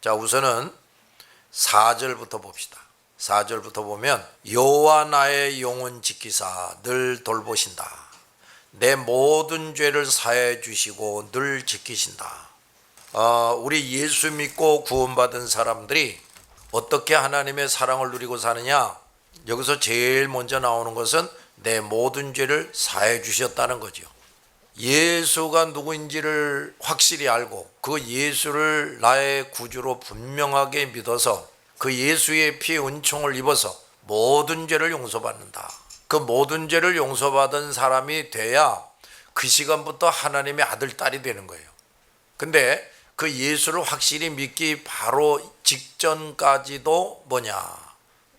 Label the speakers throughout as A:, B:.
A: 자, 우선은 4절부터 봅시다. 4절부터 보면 여호와 나의 영혼 지키사 늘 돌보신다. 내 모든 죄를 사해 주시고 늘 지키신다. 우리 예수 믿고 구원받은 사람들이 어떻게 하나님의 사랑을 누리고 사느냐? 여기서 제일 먼저 나오는 것은 내 모든 죄를 사해 주셨다는 거죠. 예수가 누구인지를 확실히 알고 그 예수를 나의 구주로 분명하게 믿어서 그 예수의 피의 은총을 입어서 모든 죄를 용서받는다. 그 모든 죄를 용서받은 사람이 돼야 그 시간부터 하나님의 아들, 딸이 되는 거예요. 근데 그 예수를 확실히 믿기 바로 직전까지도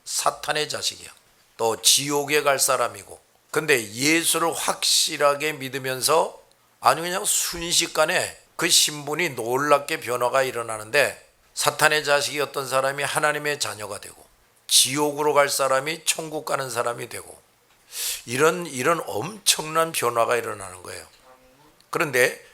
A: 사탄의 자식이야. 또 지옥에 갈 사람이고. 근데 예수를 확실하게 믿으면서 그냥 순식간에 그 신분이 놀랍게 변화가 일어나는데, 사탄의 자식이었던 사람이 하나님의 자녀가 되고 지옥으로 갈 사람이 천국 가는 사람이 되고, 이런 엄청난 변화가 일어나는 거예요. 그런데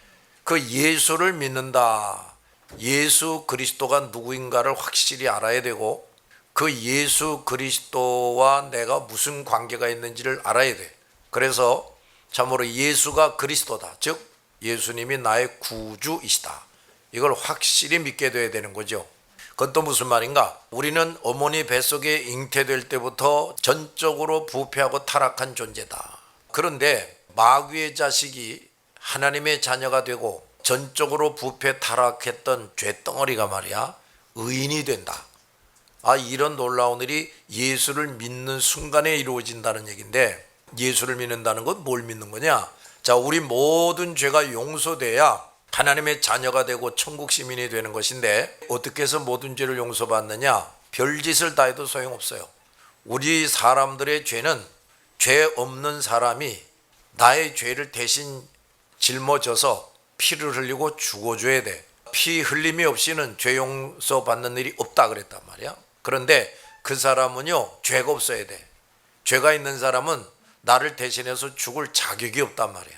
A: 그 예수를 믿는다. 예수 그리스도가 누구인가를 확실히 알아야 되고 그 예수 그리스도와 내가 무슨 관계가 있는지를 알아야 돼. 그래서 참으로 예수가 그리스도다. 즉 예수님이 나의 구주이시다. 이걸 확실히 믿게 돼야 되는 거죠. 그건 또 무슨 말인가? 우리는 어머니 뱃속에 잉태될 때부터 전적으로 부패하고 타락한 존재다. 그런데 마귀의 자식이 하나님의 자녀가 되고 전적으로 부패 타락했던 죄덩어리가 의인이 된다. 이런 놀라운 일이 예수를 믿는 순간에 이루어진다는 얘기인데, 예수를 믿는다는 건 뭘 믿는 거냐? 자, 우리 모든 죄가 용서돼야 하나님의 자녀가 되고 천국 시민이 되는 것인데, 어떻게 해서 모든 죄를 용서받느냐? 별짓을 다 해도 소용없어요. 우리 사람들의 죄는 죄 없는 사람이 나의 죄를 대신 짊어져서 피를 흘리고 죽어줘야 돼. 피 흘림이 없이는 죄 용서받는 일이 없다 그랬단 말이야. 그런데 그 사람은요, 죄가 없어야 돼. 죄가 있는 사람은 나를 대신해서 죽을 자격이 없단 말이야.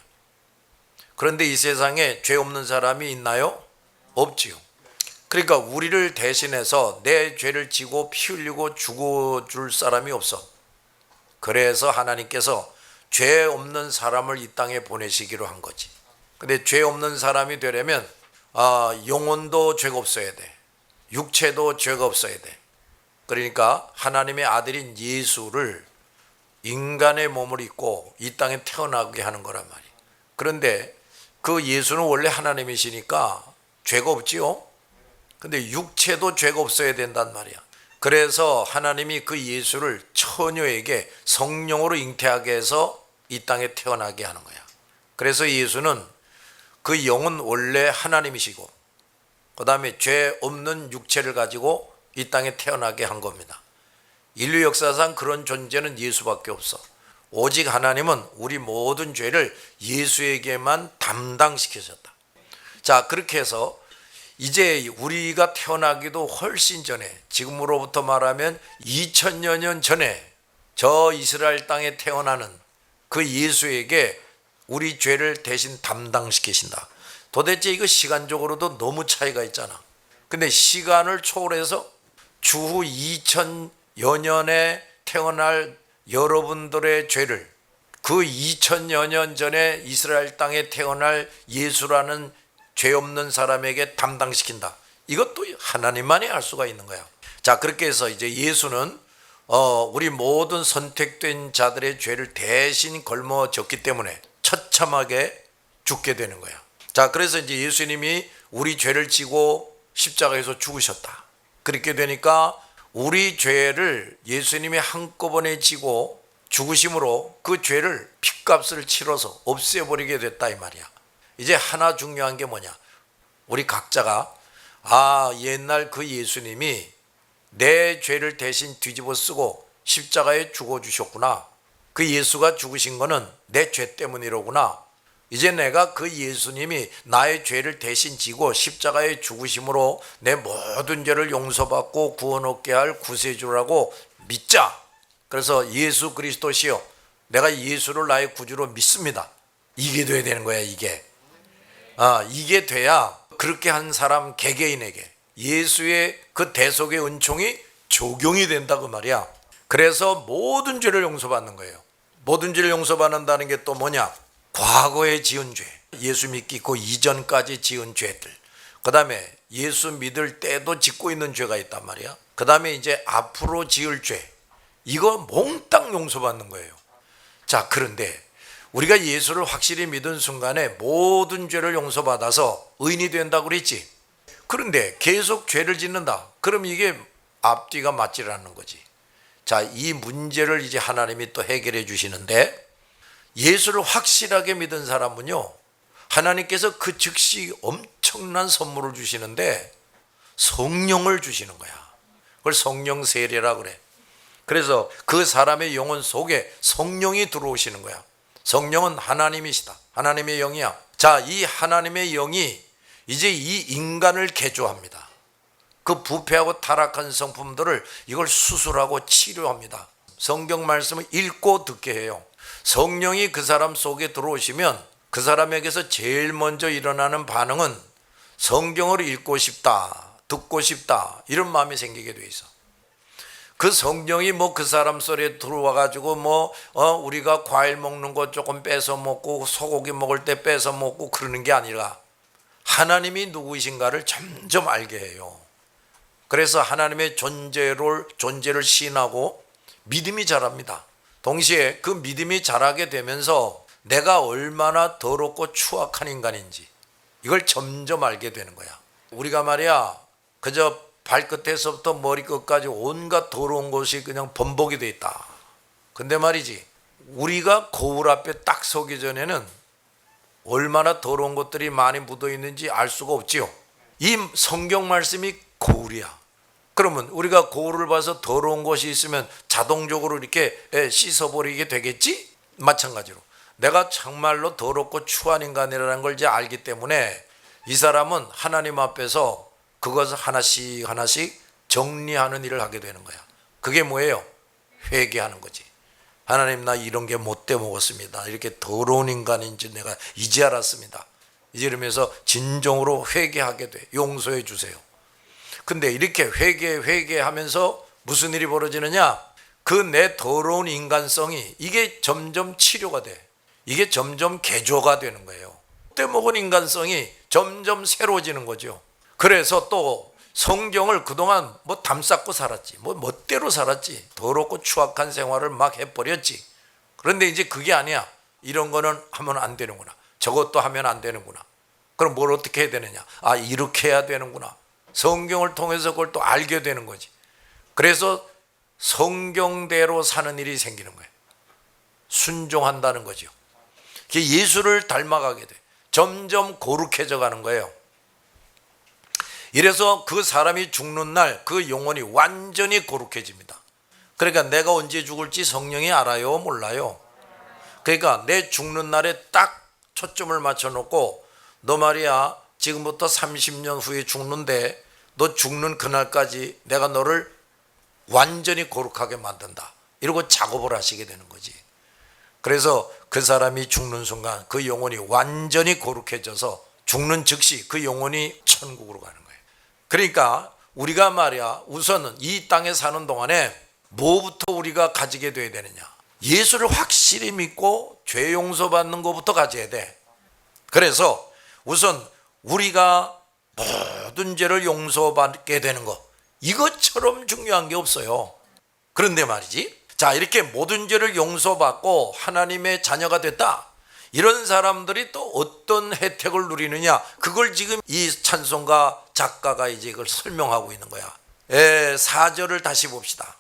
A: 그런데 이 세상에 죄 없는 사람이 있나요? 없지요. 그러니까 우리를 대신해서 내 죄를 지고 피 흘리고 죽어줄 사람이 없어. 그래서 하나님께서 죄 없는 사람을 이 땅에 보내시기로 한 거지. 근데 죄 없는 사람이 되려면 영혼도 죄가 없어야 돼. 육체도 죄가 없어야 돼. 그러니까 하나님의 아들인 예수를 인간의 몸을 입고 이 땅에 태어나게 하는 거란 말이에요. 그런데 그 예수는 원래 하나님이시니까 죄가 없지요. 근데 육체도 죄가 없어야 된단 말이야. 그래서 하나님이 그 예수를 처녀에게 성령으로 잉태하게 해서 이 땅에 태어나게 하는 거야. 그래서 예수는 그 영은 원래 하나님이시고 그 다음에 죄 없는 육체를 가지고 이 땅에 태어나게 한 겁니다. 인류 역사상 그런 존재는 예수밖에 없어. 오직 하나님은 우리 모든 죄를 예수에게만 담당시키셨다. 자, 그렇게 해서 이제 우리가 태어나기도 훨씬 전에, 지금으로부터 말하면 2000여 년 전에 저 이스라엘 땅에 태어나는 그 예수에게 우리 죄를 대신 담당시키신다. 도대체 이거 시간적으로도 너무 차이가 있잖아. 근데 시간을 초월해서 주후 2000여 년에 태어날 여러분들의 죄를 그 2000여 년 전에 이스라엘 땅에 태어날 예수라는 죄 없는 사람에게 담당시킨다. 이것도 하나님만이 알 수가 있는 거야. 자, 그렇게 해서 이제 예수는 우리 모든 선택된 자들의 죄를 대신 걸머졌기 때문에 처참하게 죽게 되는 거야. 자, 그래서 이제 예수님이 우리 죄를 지고 십자가에서 죽으셨다. 그렇게 되니까 우리 죄를 예수님이 한꺼번에 지고 죽으심으로 그 죄를 핏값을 치러서 없애버리게 됐다 이 말이야. 이제 하나 중요한 게 뭐냐? 우리 각자가 옛날 그 예수님이 내 죄를 대신 뒤집어 쓰고 십자가에 죽어주셨구나. 그 예수가 죽으신 거는 내 죄 때문이로구나. 이제 내가 그 예수님이 나의 죄를 대신 지고 십자가에 죽으심으로 내 모든 죄를 용서받고 구원 얻게 할 구세주라고 믿자. 그래서 예수 그리스도시요, 내가 예수를 나의 구주로 믿습니다. 이게 돼야 되는 거야. 이게 돼야 그렇게 한 사람 개개인에게 예수의 그 대속의 은총이 적용이 된다 그 말이야. 그래서 모든 죄를 용서받는 거예요. 모든 죄를 용서받는다는 게 또 뭐냐? 과거에 지은 죄, 예수 믿고 이전까지 지은 죄들, 그 다음에 예수 믿을 때도 짓고 있는 죄가 있단 말이야. 그 다음에 이제 앞으로 지을 죄, 이거 몽땅 용서받는 거예요. 자, 그런데 우리가 예수를 확실히 믿은 순간에 모든 죄를 용서받아서 의인이 된다고 그랬지. 그런데 계속 죄를 짓는다. 그럼 이게 앞뒤가 맞질 않는 거지. 자, 이 문제를 이제 하나님이 또 해결해 주시는데, 예수를 확실하게 믿은 사람은요, 하나님께서 그 즉시 엄청난 선물을 주시는데 성령을 주시는 거야. 그걸 성령 세례라 그래. 그래서 그 사람의 영혼 속에 성령이 들어오시는 거야. 성령은 하나님이시다. 하나님의 영이야. 자, 이 하나님의 영이 이제 이 인간을 개조합니다. 그 부패하고 타락한 성품들을 이걸 수술하고 치료합니다. 성경 말씀을 읽고 듣게 해요. 성령이 그 사람 속에 들어오시면 그 사람에게서 제일 먼저 일어나는 반응은 성경을 읽고 싶다, 듣고 싶다, 이런 마음이 생기게 돼 있어. 그 성령이 뭐 그 사람 소리에 들어와 가지고 우리가 과일 먹는 거 조금 뺏어 먹고 소고기 먹을 때 뺏어 먹고 그러는 게 아니라 하나님이 누구이신가를 점점 알게 해요. 그래서 하나님의 존재를 시인하고 믿음이 자랍니다. 동시에 그 믿음이 자라게 되면서 내가 얼마나 더럽고 추악한 인간인지 이걸 점점 알게 되는 거야. 우리가 말이야, 그저 발끝에서부터 머리끝까지 온갖 더러운 것이 그냥 범벅이 돼 있다. 근데 말이지, 우리가 거울 앞에 딱 서기 전에는 얼마나 더러운 것들이 많이 묻어 있는지 알 수가 없지요. 이 성경 말씀이 거울이야. 그러면 우리가 거울을 봐서 더러운 것이 있으면 자동적으로 이렇게 씻어버리게 되겠지? 마찬가지로 내가 정말로 더럽고 추한 인간이라는 걸 이제 알기 때문에 이 사람은 하나님 앞에서 그것을 하나씩 하나씩 정리하는 일을 하게 되는 거야. 그게 뭐예요? 회개하는 거지. 하나님, 나 이런 게 못돼 먹었습니다. 이렇게 더러운 인간인지 내가 이제 알았습니다. 이제 이러면서 진정으로 회개하게 돼. 용서해 주세요. 근데 이렇게 회개하면서 무슨 일이 벌어지느냐? 그 내 더러운 인간성이 이게 점점 치료가 돼. 이게 점점 개조가 되는 거예요. 떼먹은 인간성이 점점 새로워지는 거죠. 그래서 또 성경을 그동안 담쌓고 살았지. 멋대로 살았지. 더럽고 추악한 생활을 막 해버렸지. 그런데 이제 그게 아니야. 이런 거는 하면 안 되는구나. 저것도 하면 안 되는구나. 그럼 뭘 어떻게 해야 되느냐? 아, 이렇게 해야 되는구나. 성경을 통해서 그걸 또 알게 되는 거지. 그래서 성경대로 사는 일이 생기는 거예요. 순종한다는 거죠. 예수를 닮아가게 돼. 점점 거룩해져 가는 거예요. 이래서 그 사람이 죽는 날 그 영혼이 완전히 거룩해집니다. 그러니까 내가 언제 죽을지 성령이 알아요? 몰라요? 그러니까 내 죽는 날에 딱 초점을 맞춰놓고, 너 말이야 지금부터 30년 후에 죽는데 너 죽는 그날까지 내가 너를 완전히 거룩하게 만든다, 이러고 작업을 하시게 되는 거지. 그래서 그 사람이 죽는 순간 그 영혼이 완전히 거룩해져서 죽는 즉시 그 영혼이 천국으로 가는 거예요. 그러니까 우리가 말이야 우선은 이 땅에 사는 동안에 뭐부터 우리가 가지게 돼야 되느냐? 예수를 확실히 믿고 죄 용서받는 것부터 가져야 돼. 그래서 우선 우리가 모든 죄를 용서받게 되는 것, 이것처럼 중요한 게 없어요. 그런데 말이지, 자, 이렇게 모든 죄를 용서받고 하나님의 자녀가 됐다, 이런 사람들이 또 어떤 혜택을 누리느냐, 그걸 지금 이 찬송가 작가가 이제 이걸 설명하고 있는 거야. 4절을 다시 봅시다.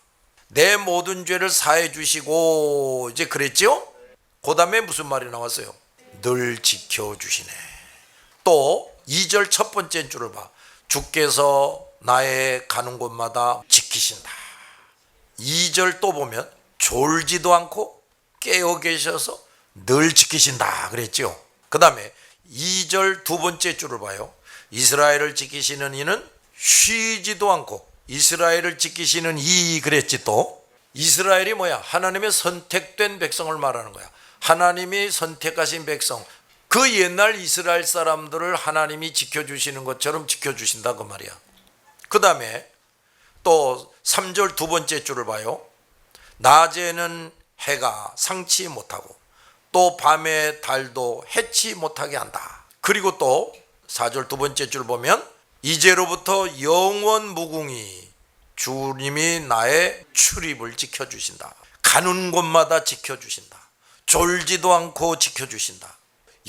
A: 내 모든 죄를 사해 주시고, 이제 그랬죠? 그 다음에 무슨 말이 나왔어요? 늘 지켜주시네. 또 2절 첫 번째 줄을 봐. 주께서 나의 가는 곳마다 지키신다. 2절 또 보면 졸지도 않고 깨어 계셔서 늘 지키신다 그랬죠. 그 다음에 2절 두 번째 줄을 봐요. 이스라엘을 지키시는 이는 쉬지도 않고, 이스라엘을 지키시는 이 그랬지. 또 이스라엘이 뭐야? 하나님의 선택된 백성을 말하는 거야. 하나님이 선택하신 백성, 그 옛날 이스라엘 사람들을 하나님이 지켜주시는 것처럼 지켜주신다 그 말이야. 그 다음에 또 3절 두 번째 줄을 봐요. 낮에는 해가 상치 못하고 또 밤에 달도 해치 못하게 한다. 그리고 또 4절 두 번째 줄 보면 이제로부터 영원 무궁히 주님이 나의 출입을 지켜주신다. 가는 곳마다 지켜주신다. 졸지도 않고 지켜주신다.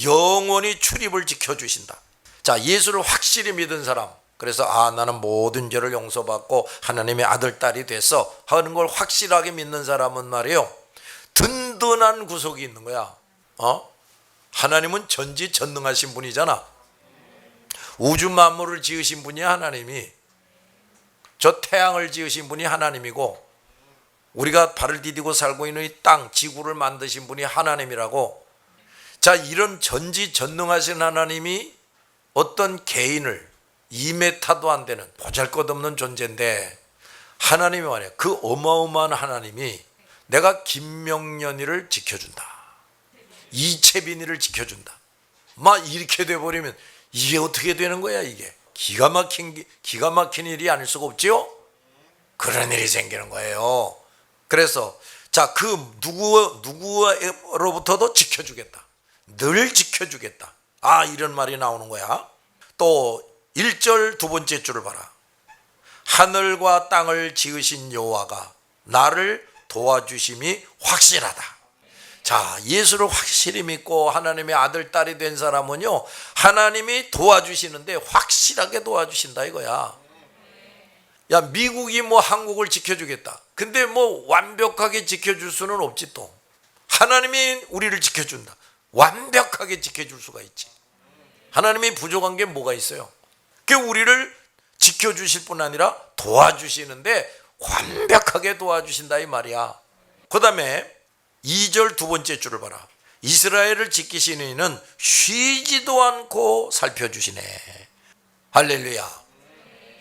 A: 영원히 출입을 지켜주신다. 자, 예수를 확실히 믿은 사람, 그래서 나는 모든 죄를 용서받고 하나님의 아들, 딸이 돼서 하는 걸 확실하게 믿는 사람은 말이에요, 든든한 구속이 있는 거야. 하나님은 전지전능하신 분이잖아. 우주 만물을 지으신 분이 하나님이, 저 태양을 지으신 분이 하나님이고, 우리가 발을 디디고 살고 있는 이 땅, 지구를 만드신 분이 하나님이라고. 자, 이런 전지전능하신 하나님이 어떤 개인을 2m도 안 되는 보잘것없는 존재인데, 하나님이 말이야, 그 어마어마한 하나님이 내가 김명년이를 지켜준다, 이채빈이를 지켜준다, 막 이렇게 돼버리면 이게 어떻게 되는 거야? 이게 기가 막힌 일이 아닐 수가 없지요. 그런 일이 생기는 거예요. 그래서 자, 그 누구로부터도 지켜주겠다, 늘 지켜주겠다, 이런 말이 나오는 거야. 또 1절 두 번째 줄을 봐라. 하늘과 땅을 지으신 여호와가 나를 도와주심이 확실하다. 자, 예수를 확실히 믿고 하나님의 아들, 딸이 된 사람은요, 하나님이 도와주시는데 확실하게 도와주신다 이거야. 야, 미국이 뭐 한국을 지켜주겠다. 근데 뭐 완벽하게 지켜줄 수는 없지. 또 하나님이 우리를 지켜준다. 완벽하게 지켜줄 수가 있지. 하나님이 부족한 게 뭐가 있어요? 그 우리를 지켜주실 뿐 아니라 도와주시는데 완벽하게 도와주신다 이 말이야. 그 다음에 2절 두 번째 줄을 봐라. 이스라엘을 지키시는 이는 쉬지도 않고 살펴주시네. 할렐루야.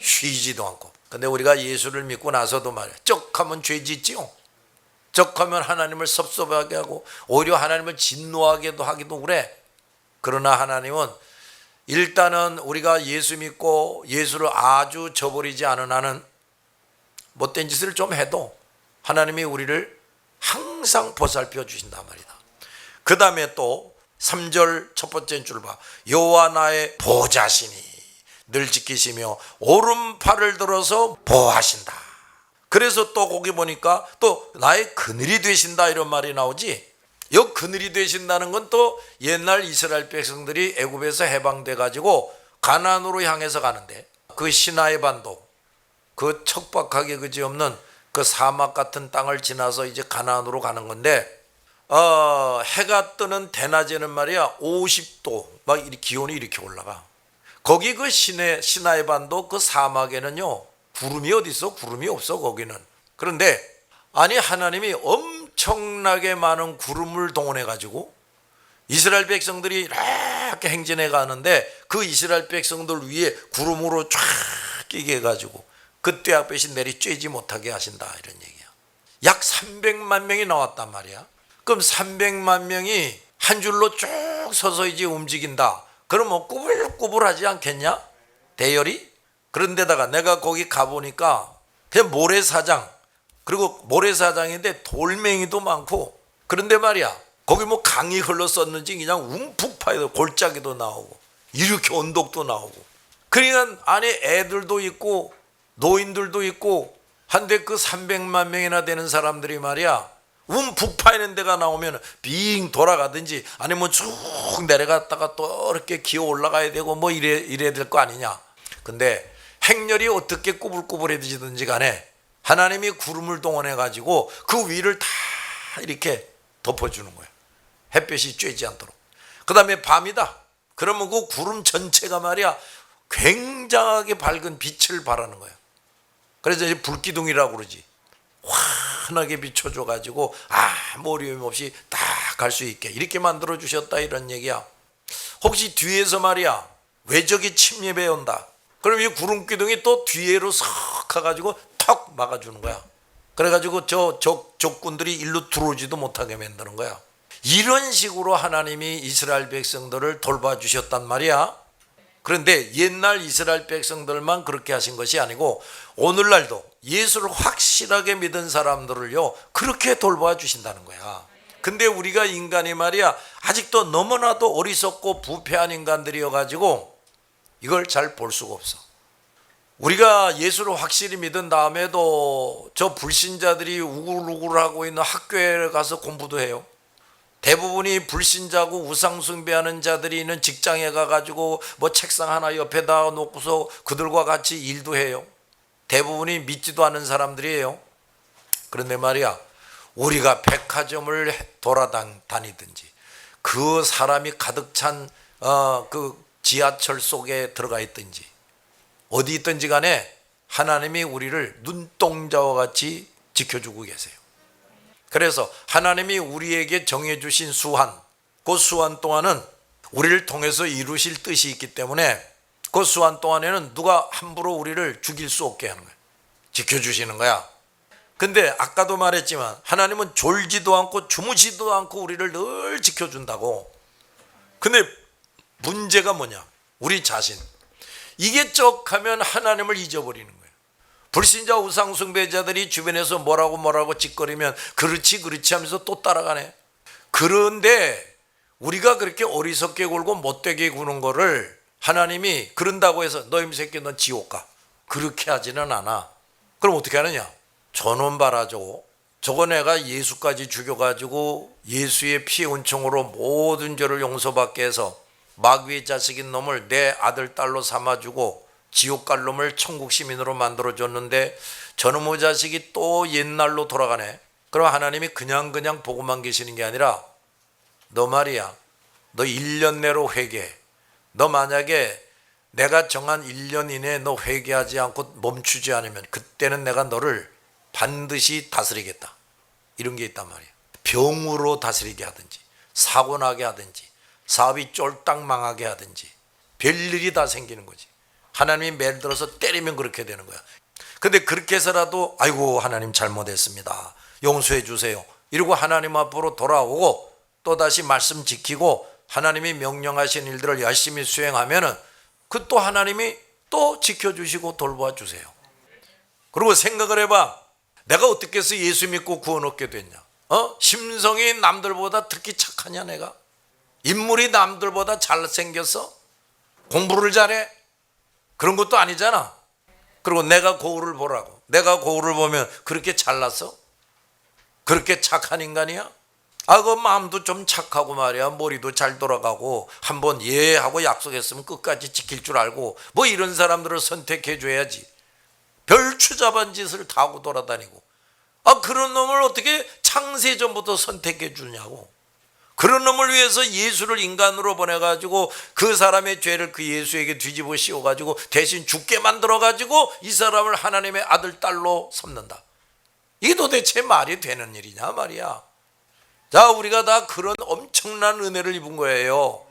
A: 쉬지도 않고. 근데 우리가 예수를 믿고 나서도 말이야, 쩍하면 죄 짓지요. 쩍하면 하나님을 섭섭하게 하고 오히려 하나님을 진노하게도 하기도 그래. 그러나 하나님은 일단은 우리가 예수 믿고 예수를 아주 저버리지 않은 한은 못된 짓을 좀 해도 하나님이 우리를 항상 보살펴 주신단 말이다. 그 다음에 또 3절 첫 번째 줄 봐. 여호와 나의 보좌시니 늘 지키시며 오른팔을 들어서 보호하신다. 그래서 또 거기 보니까 또 나의 그늘이 되신다 이런 말이 나오지. 이 그늘이 되신다는 건 또 옛날 이스라엘 백성들이 애굽에서 해방돼 가지고 가나안으로 향해서 가는데, 그 시나이 반도, 그 척박하게 그지없는 그 사막 같은 땅을 지나서 이제 가나안으로 가는 건데, 해가 뜨는 대낮에는 말이야 50도 막 기온이 이렇게 올라가. 거기 그 시나이 반도 그 사막에는요, 구름이 어디 있어? 구름이 없어 거기는. 그런데 아니, 하나님이 엄청나게 많은 구름을 동원해 가지고 이스라엘 백성들이 이렇게 행진해 가는데, 그 이스라엘 백성들 위에 구름으로 쫙 끼게 해 가지고 그때 앞에시 내리 쬐지 못하게 하신다 이런 얘기야. 약 300만 명이 나왔단 말이야. 그럼 300만 명이 한 줄로 쭉 서서 이제 움직인다. 그럼 뭐 꾸불꾸불하지 않겠냐? 대열이? 그런데다가 내가 거기 가보니까 그냥 모래사장, 그리고 모래사장인데 돌멩이도 많고, 그런데 말이야, 거기 뭐 강이 흘렀었는지 그냥 움푹 파여 골짜기도 나오고 이렇게 언덕도 나오고, 그러니까 안에 애들도 있고 노인들도 있고 한데 그 300만 명이나 되는 사람들이 말이야, 움푹 파이는 데가 나오면 빙 돌아가든지 아니면 쭉 내려갔다가 또 이렇게 기어 올라가야 되고 뭐 이래야 될 거 아니냐. 근데 행렬이 어떻게 꾸불꾸불해지든지 간에 하나님이 구름을 동원해 가지고 그 위를 다 이렇게 덮어주는 거야. 햇볕이 쬐지 않도록. 그 다음에 밤이다. 그러면 그 구름 전체가 말이야 굉장하게 밝은 빛을 발하는 거야. 그래서 이제 불기둥이라고 그러지. 환하게 비춰줘 가지고 아무 어려움 없이 딱 갈 수 있게 이렇게 만들어 주셨다 이런 얘기야. 혹시 뒤에서 말이야 외적이 침입해 온다, 그럼 이 구름기둥이 또 뒤로 석 가가지고 턱 막아주는 거야. 그래가지고 저 적군들이 일로 들어오지도 못하게 만드는 거야. 이런 식으로 하나님이 이스라엘 백성들을 돌봐주셨단 말이야. 그런데 옛날 이스라엘 백성들만 그렇게 하신 것이 아니고 오늘날도 예수를 확실하게 믿은 사람들을요 그렇게 돌봐 주신다는 거야. 근데 우리가 인간이 말이야 아직도 너무나도 어리석고 부패한 인간들이어 가지고 이걸 잘 볼 수가 없어. 우리가 예수를 확실히 믿은 다음에도 저 불신자들이 우글우글하고 있는 학교에 가서 공부도 해요. 대부분이 불신자고 우상숭배하는 자들이 있는 직장에 가가지고 뭐 책상 하나 옆에다 놓고서 그들과 같이 일도 해요. 대부분이 믿지도 않는 사람들이에요. 그런데 말이야 우리가 백화점을 돌아다니든지 그 사람이 가득 찬 그 지하철 속에 들어가 있든지 어디 있든지 간에 하나님이 우리를 눈동자와 같이 지켜주고 계세요. 그래서 하나님이 우리에게 정해주신 수한, 그 수한 동안은 우리를 통해서 이루실 뜻이 있기 때문에 그 수한 동안에는 누가 함부로 우리를 죽일 수 없게 하는 거예요. 지켜주시는 거야. 근데 아까도 말했지만 하나님은 졸지도 않고 주무시지도 않고 우리를 늘 지켜준다고. 근데 문제가 뭐냐? 우리 자신. 이게 쩍하면 하나님을 잊어버리는 거예요. 불신자 우상숭배자들이 주변에서 뭐라고 짓거리면 그렇지 하면서 또 따라가네. 그런데 우리가 그렇게 어리석게 굴고 못되게 구는 거를 하나님이 그런다고 해서 너 이 새끼 넌 지옥 가 그렇게 하지는 않아. 그럼 어떻게 하느냐? 저놈 봐라 저거 내가 예수까지 죽여가지고 예수의 피 은총으로 모든 죄를 용서받게 해서 마귀의 자식인 놈을 내 아들 딸로 삼아주고 지옥 갈 놈을 천국 시민으로 만들어줬는데 저놈의 자식이 또 옛날로 돌아가네. 그럼 하나님이 그냥 보고만 계시는 게 아니라 너 말이야 너 1년 내로 회개해. 너 만약에 내가 정한 1년 이내에 너 회개하지 않고 멈추지 않으면 그때는 내가 너를 반드시 다스리겠다. 이런 게 있단 말이야. 병으로 다스리게 하든지 사고 나게 하든지 사업이 쫄딱 망하게 하든지 별일이 다 생기는 거지. 하나님이 매일 들어서 때리면 그렇게 되는 거야. 근데 그렇게 해서라도 아이고 하나님 잘못했습니다 용서해 주세요 이러고 하나님 앞으로 돌아오고 또다시 말씀 지키고 하나님이 명령하신 일들을 열심히 수행하면은 그 또 하나님이 또 지켜주시고 돌봐주세요. 그리고 생각을 해봐. 내가 어떻게 해서 예수 믿고 구원 얻게 됐냐? 심성이 남들보다 특히 착하냐? 내가 인물이 남들보다 잘생겼어? 공부를 잘해? 그런 것도 아니잖아. 그리고 내가 거울을 보라고. 내가 거울을 보면 그렇게 잘났어? 그렇게 착한 인간이야? 그 마음도 좀 착하고 말이야. 머리도 잘 돌아가고 한번 예 하고 약속했으면 끝까지 지킬 줄 알고 뭐 이런 사람들을 선택해 줘야지. 별 추잡한 짓을 다 하고 돌아다니고 그런 놈을 어떻게 창세전부터 선택해 주냐고. 그런 놈을 위해서 예수를 인간으로 보내가지고 그 사람의 죄를 그 예수에게 뒤집어 씌워가지고 대신 죽게 만들어가지고 이 사람을 하나님의 아들 딸로 삼는다. 이게 도대체 말이 되는 일이냐 말이야. 자, 우리가 다 그런 엄청난 은혜를 입은 거예요.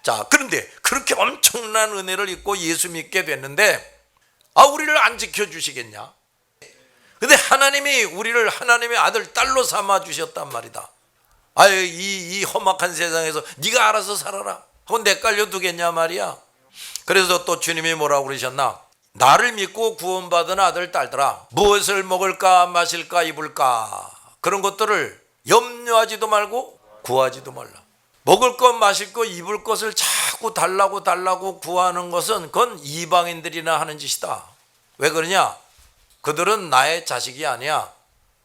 A: 자, 그런데 그렇게 엄청난 은혜를 입고 예수 믿게 됐는데 우리를 안 지켜주시겠냐? 근데 하나님이 우리를 하나님의 아들 딸로 삼아 주셨단 말이다. 이 험악한 세상에서 네가 알아서 살아라 하고 내깔려 두겠냐 말이야. 그래서 또 주님이 뭐라고 그러셨나? 나를 믿고 구원받은 아들 딸들아 무엇을 먹을까 마실까 입을까 그런 것들을 염려하지도 말고 구하지도 말라. 먹을 것 마실 것 입을 것을 자꾸 달라고 구하는 것은 그건 이방인들이나 하는 짓이다. 왜 그러냐? 그들은 나의 자식이 아니야.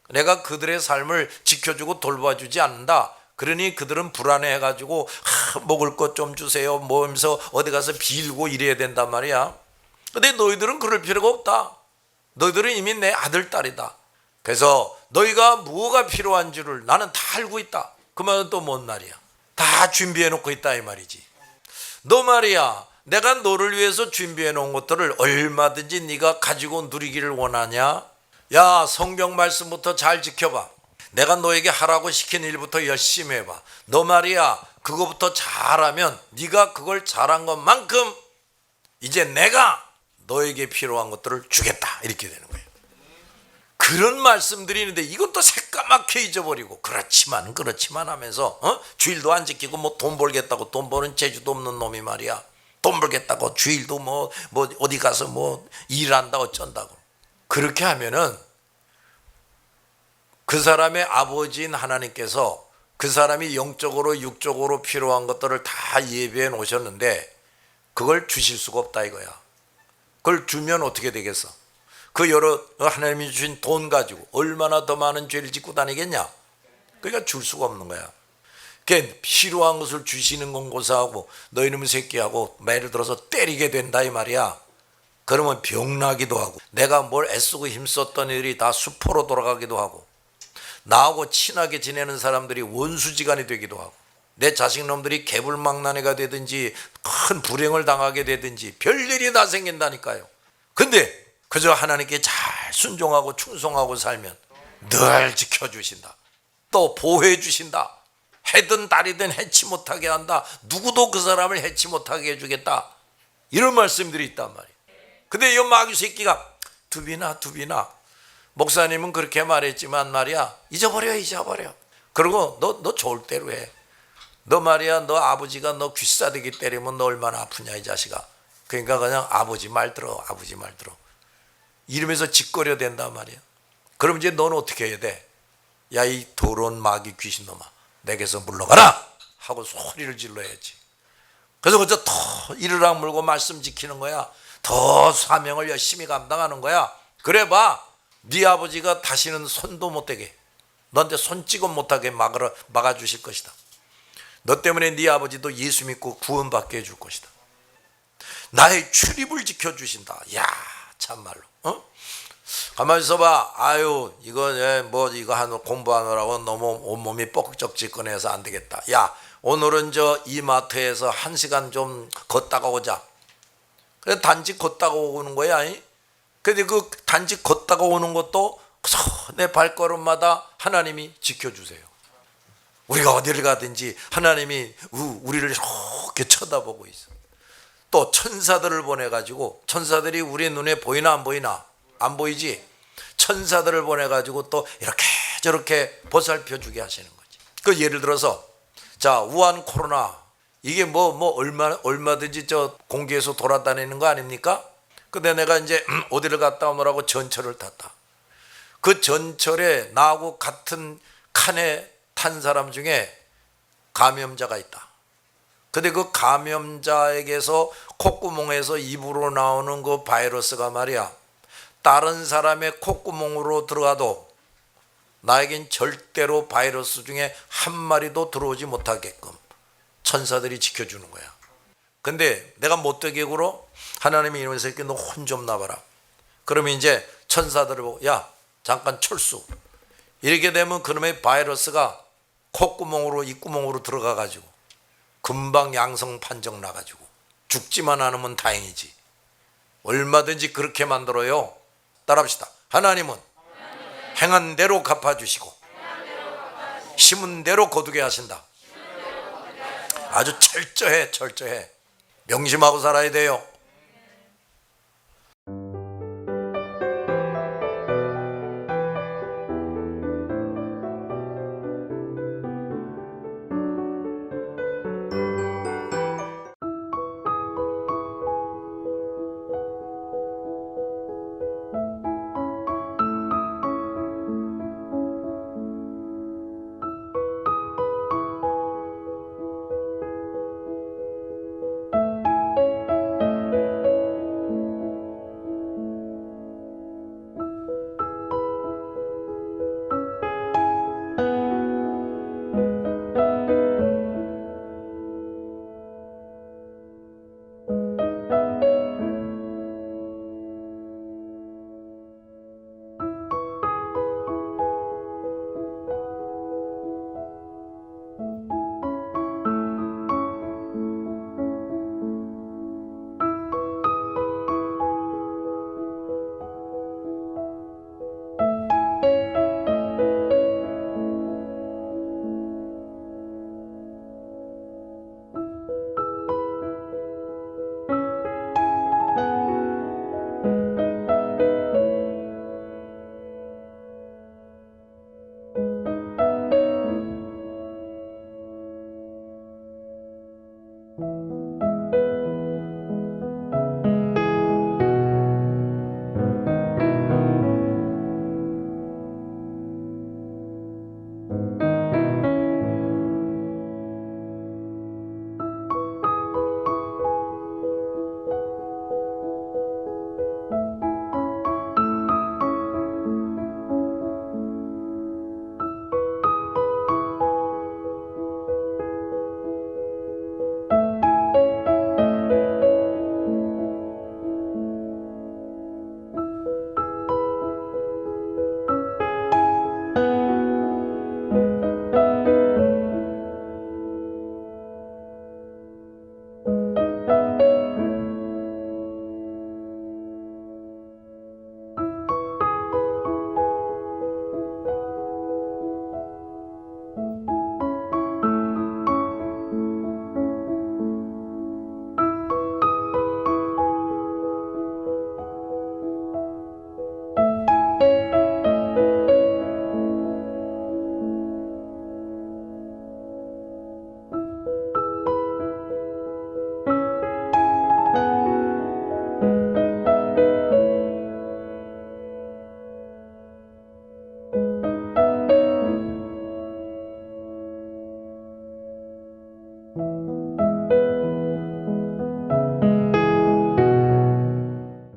A: 내가 그들의 삶을 지켜주고 돌봐주지 않는다. 그러니 그들은 불안해가지고 먹을 것 좀 주세요 뭐 하면서 어디 가서 빌고 이래야 된단 말이야. 근데 너희들은 그럴 필요가 없다. 너희들은 이미 내 아들 딸이다. 그래서 너희가 뭐가 필요한 줄을 나는 다 알고 있다. 그 말은 또 뭔 말이야? 다 준비해 놓고 있다 이 말이지. 너 말이야 내가 너를 위해서 준비해 놓은 것들을 얼마든지 네가 가지고 누리기를 원하냐? 야, 성경 말씀부터 잘 지켜봐. 내가 너에게 하라고 시킨 일부터 열심히 해봐. 너 말이야 그거부터 잘하면 네가 그걸 잘한 것만큼 이제 내가 너에게 필요한 것들을 주겠다 이렇게 되는 거예요. 그런 말씀들이 있는데 이것도 새까맣게 잊어버리고 그렇지만 하면서 주일도 안 지키고 뭐 돈 벌겠다고 돈 버는 재주도 없는 놈이 말이야 돈 벌겠다고 주일도 뭐 어디 가서 뭐 일한다 어쩐다고. 그렇게 하면은 그 사람의 아버지인 하나님께서 그 사람이 영적으로 육적으로 필요한 것들을 다 예비해 놓으셨는데 그걸 주실 수가 없다 이거야. 그걸 주면 어떻게 되겠어? 그 여러 하나님이 주신 돈 가지고 얼마나 더 많은 죄를 짓고 다니겠냐? 그러니까 줄 수가 없는 거야. 그러니까 필요한 것을 주시는 건 고사하고 너 이놈의 새끼하고 예를 들어서 때리게 된다 이 말이야. 그러면 병나기도 하고 내가 뭘 애쓰고 힘썼던 일이 다 수포로 돌아가기도 하고 나하고 친하게 지내는 사람들이 원수지간이 되기도 하고 내 자식놈들이 개불망나니가 되든지 큰 불행을 당하게 되든지 별일이 다 생긴다니까요. 근데 그저 하나님께 잘 순종하고 충성하고 살면 늘 지켜주신다. 또 보호해 주신다. 해든 달이든 해치 못하게 한다. 누구도 그 사람을 해치 못하게 해주겠다. 이런 말씀들이 있단 말이에요. 근데 이 마귀 새끼가 두비나 목사님은 그렇게 말했지만 말이야 잊어버려. 그리고 너 좋을 대로 해. 너 말이야 너 아버지가 너 귀싸대기 때리면 너 얼마나 아프냐 이 자식아. 그러니까 그냥 아버지 말 들어 이러면서 짓거려 된단 말이야. 그럼 이제 너는 어떻게 해야 돼? 야 이 더러운 마귀 귀신놈아 내게서 물러가라 하고 소리를 질러야지. 그래서 그저 더 이를 악물고 말씀 지키는 거야. 더 사명을 열심히 감당하는 거야. 그래 봐. 네 아버지가 다시는 손도 못 대게 너한테 손찌검 못하게 막아주실 것이다. 너 때문에 네 아버지도 예수 믿고 구원받게 해줄 것이다. 나의 출입을 지켜주신다. 야 참말로 가만히 있어봐. 아유 이거 이거 공부하느라고 너무 온몸이 뻑적지근해서 안 되겠다. 야 오늘은 저 이마트에서 1시간 좀 걷다가 오자. 그래 단지 걷다가 오는 거야. 근데 그 단지 걷다가 오는 것도 내 발걸음마다 하나님이 지켜주세요. 우리가 어디를 가든지 하나님이 우리를 이렇게 쳐다보고 있어. 또 천사들을 보내가지고 천사들이 우리 눈에 보이나 안 보이나? 안 보이지? 천사들을 보내가지고 또 이렇게 저렇게 보살펴 주게 하시는 거지. 그 예를 들어서 자 우한 코로나 이게 얼마든지 저 공기에서 돌아다니는 거 아닙니까? 근데 내가 이제 어디를 갔다 오느라고 전철을 탔다. 그 전철에 나하고 같은 칸에 탄 사람 중에 감염자가 있다. 근데 그 감염자에게서 콧구멍에서 입으로 나오는 그 바이러스가 말이야 다른 사람의 콧구멍으로 들어가도 나에겐 절대로 바이러스 중에 한 마리도 들어오지 못하게끔 천사들이 지켜주는 거야. 근데 내가 못되게 굴어 하나님이 이러면서 이렇게 너 혼 좀 나봐라. 그러면 이제 천사들을 보고 야 잠깐 철수. 이렇게 되면 그놈의 바이러스가 콧구멍으로 입구멍으로 들어가 가지고 금방 양성 판정 나가지고 죽지만 않으면 다행이지. 얼마든지 그렇게 만들어요. 따라합시다. 하나님은 행한 대로 갚아주시고 심은 대로 거두게 하신다. 아주 철저해. 명심하고 살아야 돼요.